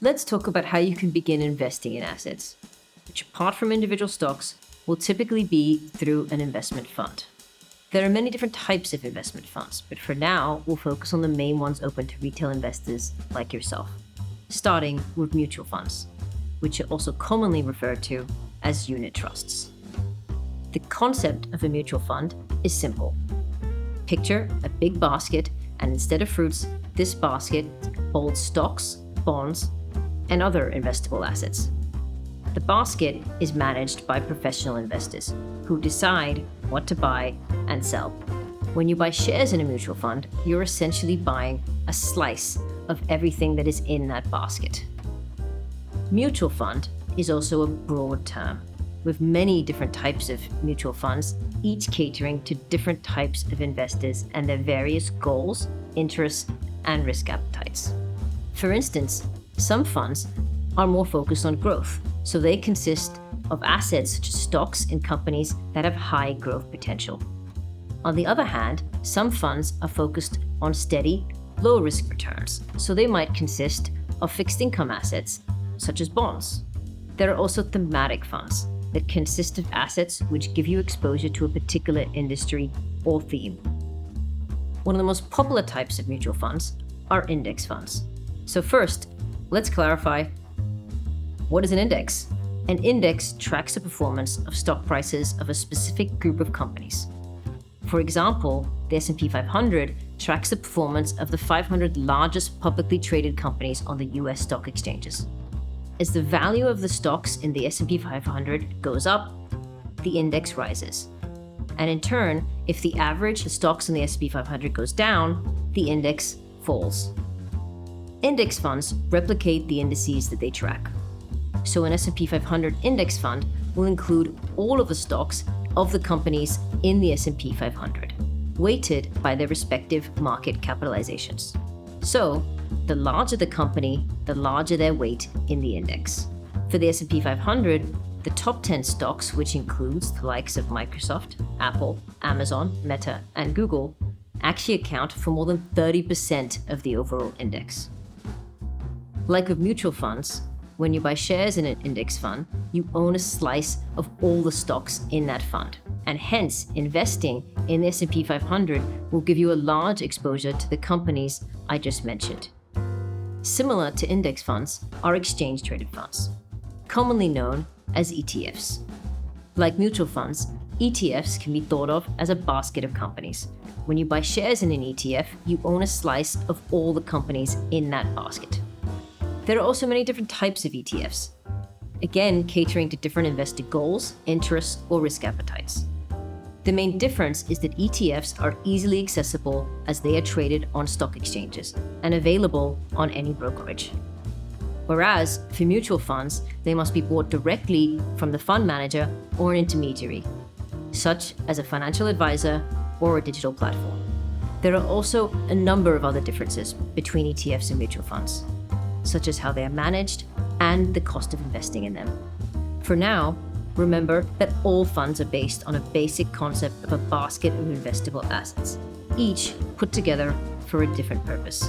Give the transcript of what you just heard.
let's talk about how you can begin investing in assets, which apart from individual stocks, will typically be through an investment fund. There are many different types of investment funds, but for now, we'll focus on the main ones open to retail investors like yourself, starting with mutual funds, which are also commonly referred to as unit trusts. The concept of a mutual fund is simple. Picture a big basket, and instead of fruits, this basket holds stocks, bonds, and other investable assets. The basket is managed by professional investors who decide what to buy and sell. When you buy shares in a mutual fund, you're essentially buying a slice of everything that is in that basket. Mutual fund is also a broad term, with many different types of mutual funds, each catering to different types of investors and their various goals, interests, and risk appetites. For instance, some funds are more focused on growth, so they consist of assets such as stocks in companies that have high growth potential. On the other hand, some funds are focused on steady, low-risk returns, so they might consist of fixed income assets, such as bonds. There are also thematic funds that consist of assets which give you exposure to a particular industry or theme. One of the most popular types of mutual funds are index funds. So first, let's clarify, what is an index? An index tracks the performance of stock prices of a specific group of companies. For example, the S&P 500 tracks the performance of the 500 largest publicly traded companies on the US stock exchanges. As the value of the stocks in the S&P 500 goes up, the index rises. And in turn, if the average of stocks in the S&P 500 goes down, the index falls. Index funds replicate the indices that they track. So an S&P 500 index fund will include all of the stocks of the companies in the S&P 500, weighted by their respective market capitalizations. So, the larger the company, the larger their weight in the index. For the S&P 500, the top 10 stocks, which includes the likes of Microsoft, Apple, Amazon, Meta, and Google, actually account for more than 30% of the overall index. Like with mutual funds, when you buy shares in an index fund, you own a slice of all the stocks in that fund, and hence investing in the S&P 500 will give you a large exposure to the companies I just mentioned. Similar to index funds are exchange-traded funds, commonly known as ETFs. Like mutual funds, ETFs can be thought of as a basket of companies. When you buy shares in an ETF, you own a slice of all the companies in that basket. There are also many different types of ETFs, again catering to different investor goals, interests, or risk appetites. The main difference is that ETFs are easily accessible as they are traded on stock exchanges and available on any brokerage. Whereas for mutual funds, they must be bought directly from the fund manager or an intermediary, such as a financial advisor or a digital platform. There are also a number of other differences between ETFs and mutual funds, such as how they are managed and the cost of investing in them. For now, remember that all funds are based on a basic concept of a basket of investable assets, each put together for a different purpose.